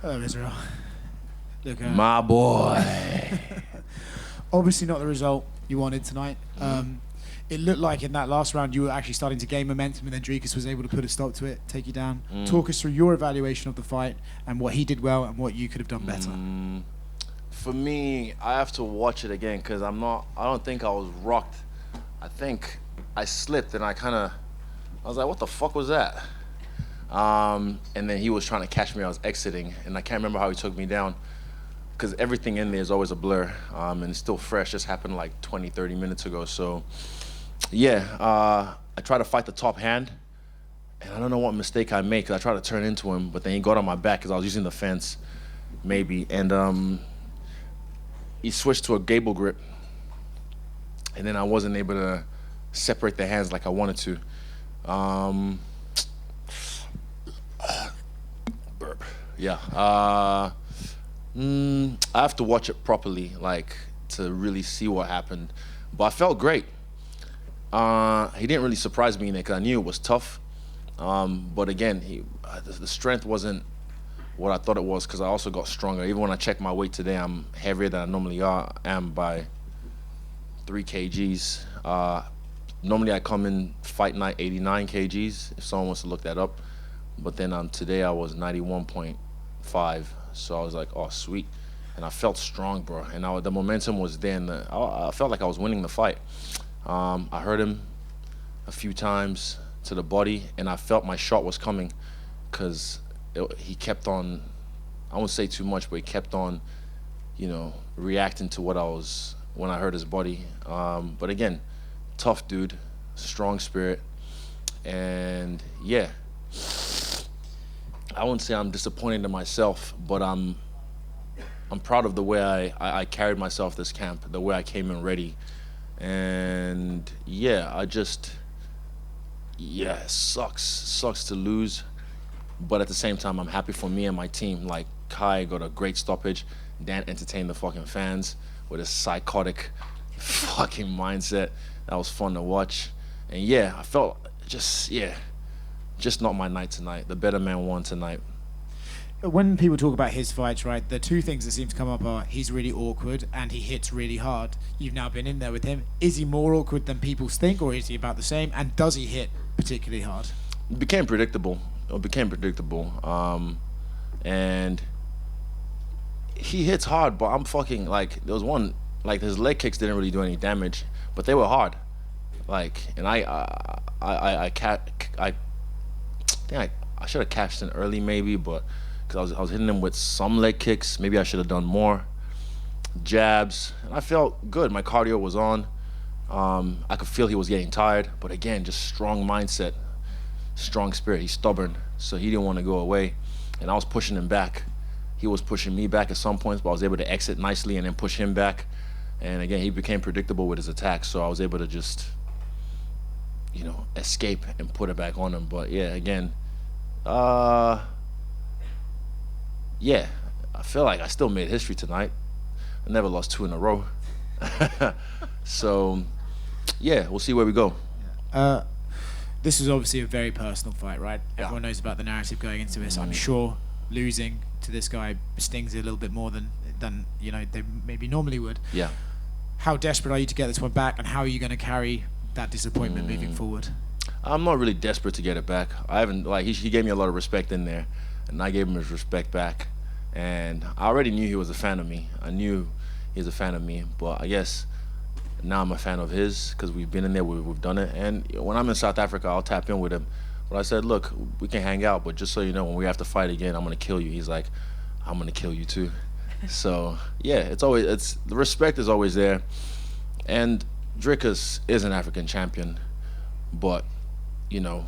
Hello, Israel. Look, My boy. obviously not the result you wanted tonight. It looked like in that last round you were actually starting to gain momentum, and then Dricus was able to put a stop to it, take you down. Talk us through your evaluation of the fight and what he did well and what you could have done better. For me, I have to watch it again because I don't think I was rocked. I think I slipped and I was like, what the fuck was that? And then he was trying to catch me. I was exiting, and I can't remember how he took me down because everything in there is always a blur, and it's still fresh. Just happened like 20, 30 minutes ago. So, yeah, I tried to fight the top hand, and I don't know what mistake I made because I tried to turn into him, but then he got on my back because I was using the fence, maybe, and he switched to a gable grip, and then I wasn't able to separate the hands like I wanted to. Burp. Yeah. I have to watch it properly, like, to really see what happened. But I felt great. He didn't really surprise me in it because I knew it was tough. But again, the strength wasn't what I thought it was because I also got stronger. Even when I checked my weight today, I'm heavier than I normally am by 3 kgs. Normally I come in fight night 89 kgs, if someone wants to look that up. But then today I was 91.5, so I was like, oh, sweet. And I felt strong, bro. And the momentum was there, and I felt like I was winning the fight. I heard him a few times to the body, and I felt my shot was coming because he kept on, I won't say too much, but he kept on, reacting to when I heard his body. But again, tough dude, strong spirit, and yeah. I wouldn't say I'm disappointed in myself, but I'm proud of the way I carried myself this camp, the way I came in ready. And yeah, it sucks to lose, but at the same time, I'm happy for me and my team. Like, Kai got a great stoppage. Dan entertained the fucking fans with his psychotic fucking mindset. That was fun to watch. And yeah, I felt just not my night tonight. The better man won tonight. When people talk about his fights, right, the two things that seem to come up are he's really awkward and he hits really hard. You've now been in there with him. Is he more awkward than people think, or is he about the same? And does he hit particularly hard? It became predictable. And he hits hard, but I'm fucking, like, there was one, like, his leg kicks didn't really do any damage, but they were hard. Like, and I think I should have cashed in early maybe, but because I was hitting him with some leg kicks. Maybe I should have done more jabs, and I felt good. My cardio was on. I could feel he was getting tired, but again, just strong mindset, strong spirit. He's stubborn, so he didn't want to go away, and I was pushing him back. He was pushing me back at some points, but I was able to exit nicely and then push him back. And again, he became predictable with his attacks, so I was able to just, escape and put it back on him. But yeah, again, I feel like I still made history tonight. I never lost 2 in a row. So, yeah, we'll see where we go. This was obviously a very personal fight, right? Yeah. Everyone knows about the narrative going into this. I'm sure losing to this guy stings a little bit more than they maybe normally would. Yeah. How desperate are you to get this one back, and how are you going to carry that disappointment moving forward? I'm not really desperate to get it back. I haven't, like, he gave me a lot of respect in there, and I gave him his respect back. And I already knew he was a fan of me. I knew he was a fan of me, but I guess now I'm a fan of his because we've been in there, we've done it. And when I'm in South Africa, I'll tap in with him. But I said, look, we can hang out, but just so you know, when we have to fight again, I'm going to kill you. He's like, I'm going to kill you too. So, yeah, the respect is always there. And Dricus is an African champion, but, the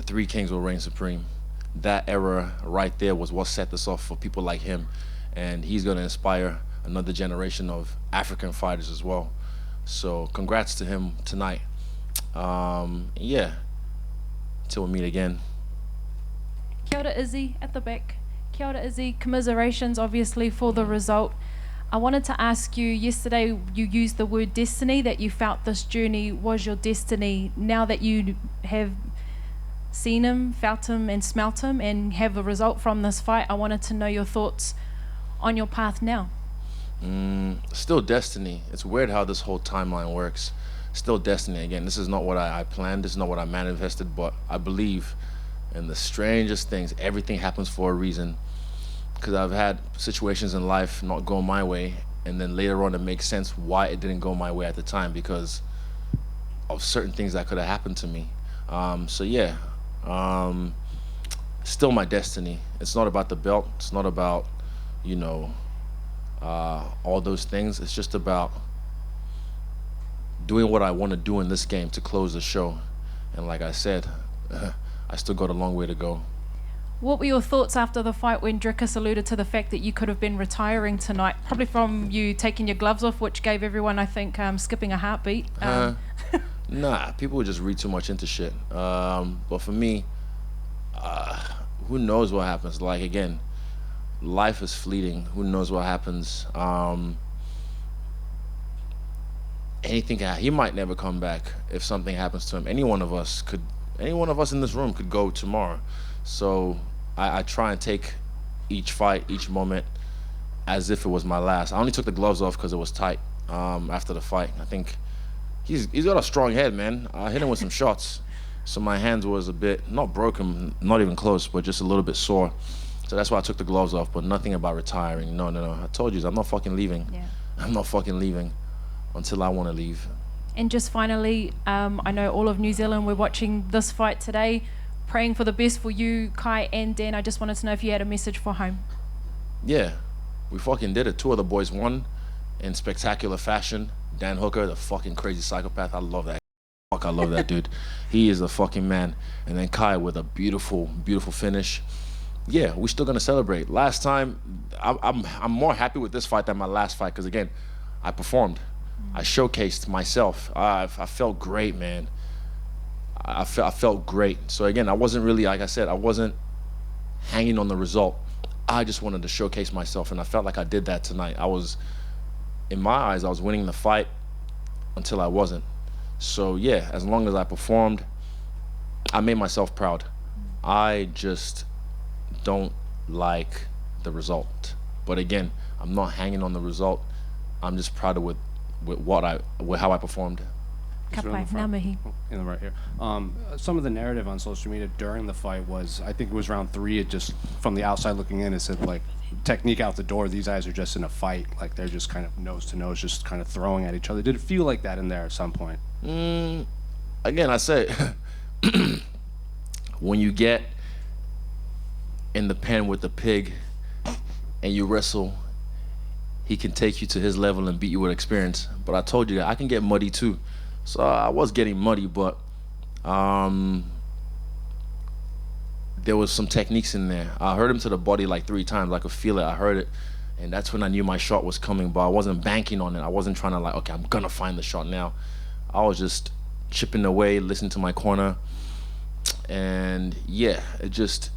3 kings will reign supreme. That era right there was what set this off for people like him, and he's going to inspire another generation of African fighters as well. So congrats to him tonight. Yeah, till we meet again. Kia ora, Izzy, at the back. Kia ora, Izzy. Commiserations, obviously, for the result. I wanted to ask you, yesterday you used the word destiny, that you felt this journey was your destiny. Now that you have seen him, felt him, and smelt him, and have a result from this fight. I wanted to know your thoughts on your path now. Still destiny. It's weird how this whole timeline works. Still destiny. Again, this is not what I planned. This is not what I manifested, but I believe in the strangest things. Everything happens for a reason. Because I've had situations in life not go my way, and then later on it makes sense why it didn't go my way at the time, because of certain things that could have happened to me. So yeah, still my destiny. It's not about the belt. It's not about, you know, all those things. It's just about doing what I want to do in this game to close the show. And like I said, I still got a long way to go. What were your thoughts after the fight when Dricus alluded to the fact that you could have been retiring tonight? Probably from you taking your gloves off, which gave everyone, I think, skipping a heartbeat. Nah, people would just read too much into shit. But for me, who knows what happens? Like, again, life is fleeting. Who knows what happens? Anything, he might never come back if something happens to him. Any one of us in this room could go tomorrow. So I try and take each fight, each moment, as if it was my last. I only took the gloves off because it was tight after the fight. I think he's got a strong head, man. I hit him with some shots, so my hands was a bit, not broken, not even close, but just a little bit sore. So that's why I took the gloves off, but nothing about retiring. No. I told you, I'm not fucking leaving. Yeah. I'm not fucking leaving until I want to leave. And just finally, I know all of New Zealand, we're watching this fight today, praying for the best for you, Kai and Dan. I just wanted to know if you had a message for home. Yeah, we fucking did it. Two of the boys won in spectacular fashion. Dan Hooker, the fucking crazy psychopath. I love that. Fuck, I love that dude. He is a fucking man. And then Kai with a beautiful, beautiful finish. Yeah, we're still gonna celebrate. Last time, I'm more happy with this fight than my last fight, because again, I performed. I showcased myself. I felt great, man. I felt great. So again, I wasn't really, like I said, I wasn't hanging on the result. I just wanted to showcase myself, and I felt like I did that tonight. In my eyes, I was winning the fight until I wasn't. So yeah, as long as I performed, I made myself proud. I just don't like the result. But again, I'm not hanging on the result. I'm just proud of with how I performed. Kapai, Namahi. In the right here. Some of the narrative on social media during the fight was, I think it was round 3, it just, from the outside looking in, it said, like, technique out the door, these guys are just in a fight, like they're just kind of nose to nose, just kind of throwing at each other. Did it feel like that in there at some point? Again, I say, when you get in the pen with the pig and you wrestle, he can take you to his level and beat you with experience. But I told you that I can get muddy too. So I was getting muddy, but there was some techniques in there. I heard him to the body like 3 times. I could feel it. I heard it. And that's when I knew my shot was coming, but I wasn't banking on it. I wasn't trying to like, okay, I'm going to find the shot now. I was just chipping away, listening to my corner. And yeah, it just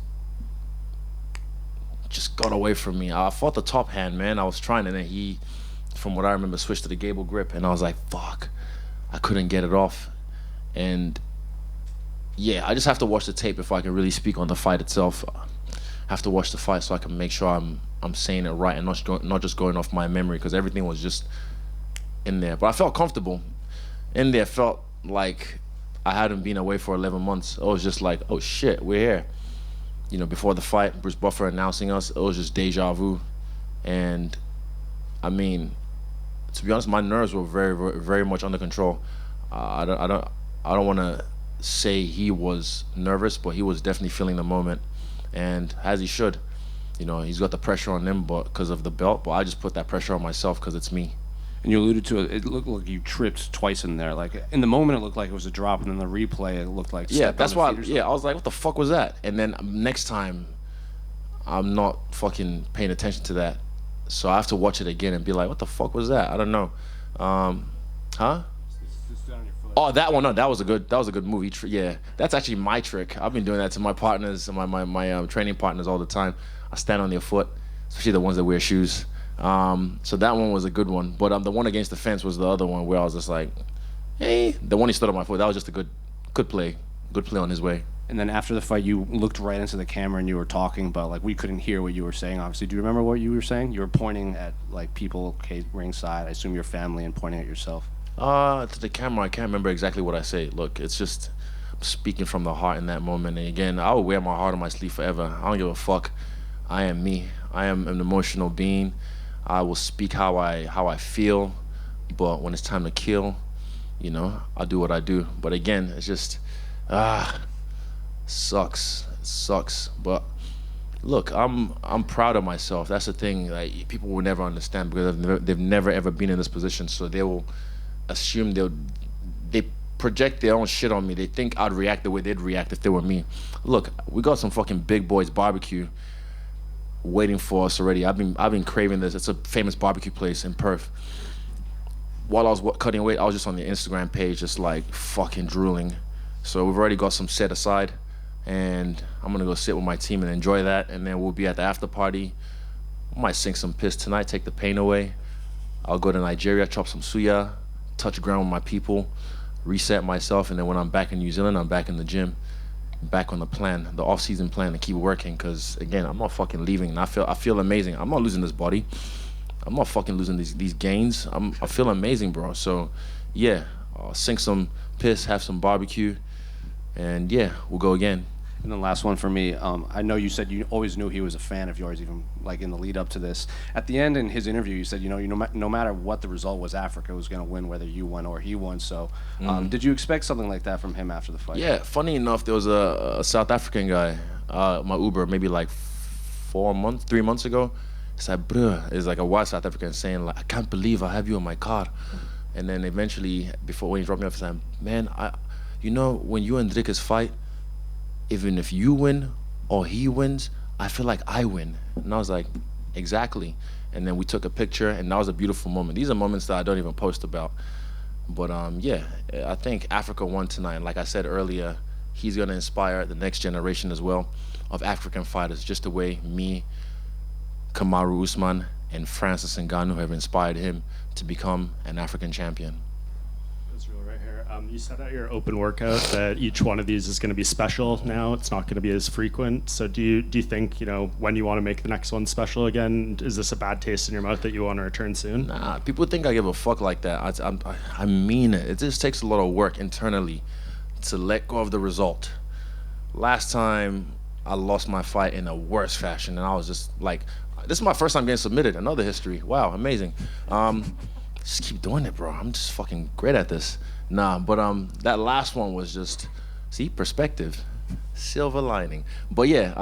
got away from me. I fought the top hand, man. I was trying, and then he, from what I remember, switched to the gable grip, and I was like, fuck. I couldn't get it off. And yeah, I just have to watch the tape if I can really speak on the fight itself. I have to watch the fight so I can make sure I'm saying it right and not just going off my memory, because everything was just in there. But I felt comfortable. In there, felt like I hadn't been away for 11 months. It was just like, oh shit, we're here. You know, before the fight, Bruce Buffer announcing us, it was just deja vu. And I mean, to be honest, my nerves were very, very, very much under control. I don't want to say he was nervous, but he was definitely feeling the moment, and as he should. You know, he's got the pressure on him, but because of the belt. But I just put that pressure on myself because it's me. And you alluded to it. It looked like you tripped twice in there. Like in the moment, it looked like it was a drop, and then the replay, it looked like that's why. Yeah, I was like, what the fuck was that? And then next time, I'm not fucking paying attention to that. So I have to watch it again and be like, what the fuck was that? I don't know. Huh? Oh, that one. No, that was a good movie. Yeah, that's actually my trick. I've been doing that to my partners, my training partners all the time. I stand on their foot, especially the ones that wear shoes. So that one was a good one. But the one against the fence was the other one where I was just like, hey, the one he stood on my foot. That was just a good play on his way. And then after the fight, you looked right into the camera and you were talking, but like we couldn't hear what you were saying. Obviously, do you remember what you were saying? You were pointing at like people ringside. I assume your family, and pointing at yourself. To the camera, I can't remember exactly what I say. Look, it's just speaking from the heart in that moment. And again, I will wear my heart on my sleeve forever. I don't give a fuck. I am me. I am an emotional being. I will speak how I feel, but when it's time to kill, you know, I'll do what I do. But again, it's just sucks. It sucks. But look, I'm proud of myself. That's the thing. Like, people will never understand because they've never ever been in this position. So they will assume they project their own shit on me. They think I'd react the way they'd react if they were me. Look, we got some fucking Big Boys barbecue waiting for us already. I've been craving this. It's a famous barbecue place in Perth. While I was cutting weight, I was just on the Instagram page, just like fucking drooling. So we've already got some set aside, and I'm gonna go sit with my team and enjoy that. And then we'll be at the after party. I might sing some piss tonight, take the pain away. I'll go to Nigeria, chop some suya, touch ground with my people, reset myself, and then when I'm back in New Zealand, I'm back in the gym, back on the plan, the off-season plan, to keep working. Cause again, I'm not fucking leaving, and I feel amazing. I'm not losing this body. I'm not fucking losing these gains. I feel amazing, bro. So yeah, I'll sink some piss, have some barbecue, and yeah, we'll go again. And then last one for me. I know you said you always knew he was a fan of yours, even like in the lead up to this. At the end in his interview, you said, no matter what the result was, Africa was going to win, whether you won or he won. So did you expect something like that from him after the fight? Yeah, funny enough, there was a South African guy, my Uber, maybe like 3 months ago. He said, bruh, it's like a white South African saying, like, I can't believe I have you in my car. And then eventually, when he dropped me off, he said, man, when you and Dricus fight, even if you win or he wins, I feel like I win. And I was like, exactly. And then we took a picture, and that was a beautiful moment. These are moments that I don't even post about. But yeah, I think Africa won tonight. And like I said earlier, he's going to inspire the next generation as well of African fighters, just the way me, Kamaru Usman, and Francis Ngannou have inspired him to become an African champion. Right here. You said at your open workout that each one of these is going to be special now. It's not going to be as frequent. So do you think, when you want to make the next one special again, is this a bad taste in your mouth that you want to return soon? Nah, people think I give a fuck like that. I mean it. It just takes a lot of work internally to let go of the result. Last time I lost my fight in a worse fashion, and I was just like, this is my first time getting submitted. Another history. Wow, amazing. Just keep doing it, bro. I'm just fucking great at this. Nah, but that last one was just, see, perspective, silver lining. But yeah,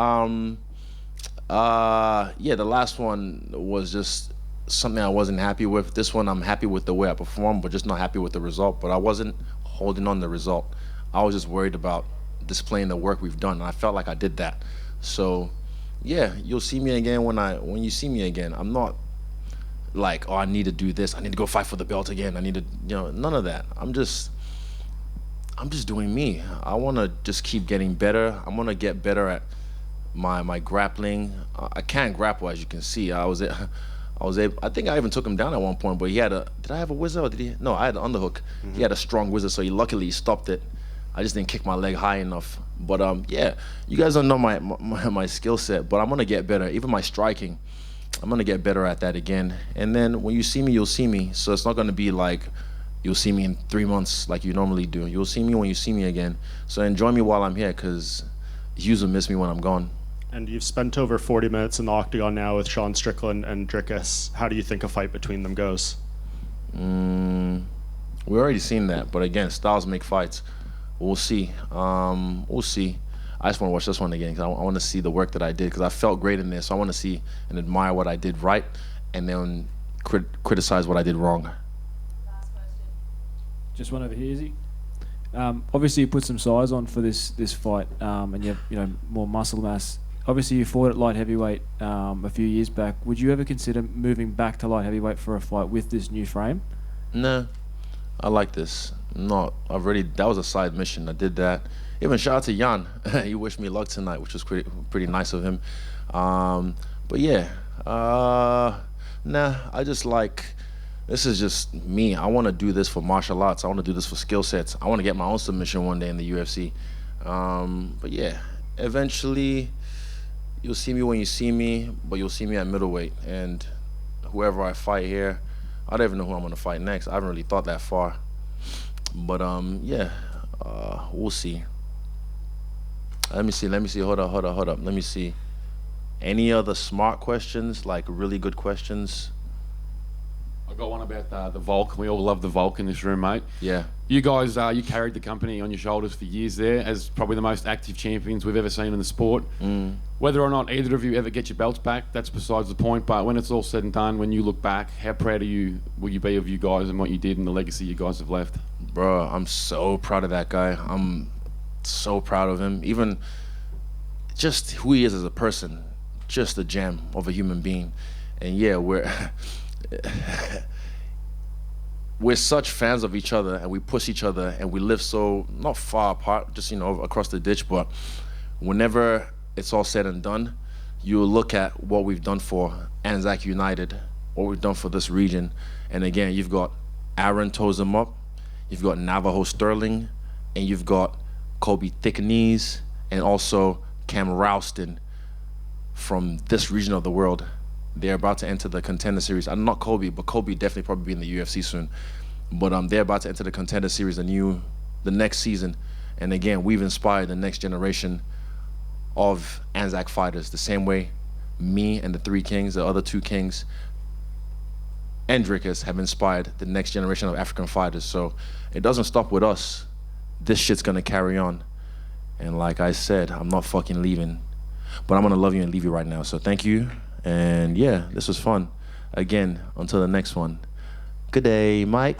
the last one was just something I wasn't happy with. This one, I'm happy with the way I performed, but just not happy with the result. But I wasn't holding on the result. I was just worried about displaying the work we've done, and I felt like I did that. So yeah, you'll see me again when you see me again. I'm not like, oh, I need to do this, I need to go fight for the belt again, I need to, none of that. I'm just doing me. I want to just keep getting better. I want to get better at my grappling. I can't grapple, as you can see. I was able, I think I even took him down at one point, but he had did I have a whizzer, or did he? No, I had an underhook. Mm-hmm. He had a strong whizzer, so luckily stopped it. I just didn't kick my leg high enough. But yeah, you guys don't know my skill set, but I'm gonna get better. Even my striking, I'm gonna get better at that again. And then when you see me, you'll see me. So it's not gonna be like you'll see me in 3 months like you normally do. You'll see me when you see me again. So enjoy me while I'm here, because you'll miss me when I'm gone. And you've spent over 40 minutes in the octagon now with Sean Strickland and Dricus. How do you think a fight between them goes? We already seen that, but again, styles make fights. We'll see. We'll see. I just want to watch this one again because I want to see the work that I did, because I felt great in this. So I want to see and admire what I did right, and then criticize what I did wrong. Last question. Just one over here, Izzy. Obviously, you put some size on for this fight, and you have more muscle mass. Obviously, you fought at light heavyweight a few years back. Would you ever consider moving back to light heavyweight for a fight with this new frame? No, I like this. That was a side mission. I did that. Even shout out to Jan. He wished me luck tonight, which was pretty nice of him. But yeah, I just like, this is just me. I want to do this for martial arts. I want to do this for skill sets. I want to get my own submission one day in the UFC. But yeah, eventually you'll see me when you see me, but you'll see me at middleweight. And whoever I fight here, I don't even know who I'm gonna fight next. I haven't really thought that far. But yeah, we'll see. Let me see. Hold up. Let me see. Any other smart questions, like really good questions? I got one about the Volk. We all love the Volk in this room, mate. Yeah. You guys, you carried the company on your shoulders for years there as probably the most active champions we've ever seen in the sport. Whether or not either of you ever get your belts back, that's besides the point. But when it's all said and done, when you look back, how proud will you be of you guys and what you did and the legacy you guys have left? Bro, I'm so proud of that guy. I'm so proud of him. Even just who he is as a person, just a gem of a human being. And yeah, we're such fans of each other, and we push each other, and we live so not far apart, just across the ditch. But whenever it's all said and done, you look at what we've done for Anzac United, what we've done for this region, and again, you've got Aaron toes him up, you've got Navajo Sterling, and you've got Kobe Thick Knees, and also Cam Ralston from this region of the world. They're about to enter the Contender Series. I'm not Kobe, but Kobe definitely probably be in the UFC soon. But they're about to enter the Contender Series, the next season. And again, we've inspired the next generation of Anzac fighters. The same way me and the three kings, the other two kings, and Dricus have inspired the next generation of African fighters. So it doesn't stop with us. This shit's gonna carry on. And like I said, I'm not fucking leaving. But I'm gonna love you and leave you right now. So thank you. And yeah, this was fun. Again, until the next one. Good day, Mike.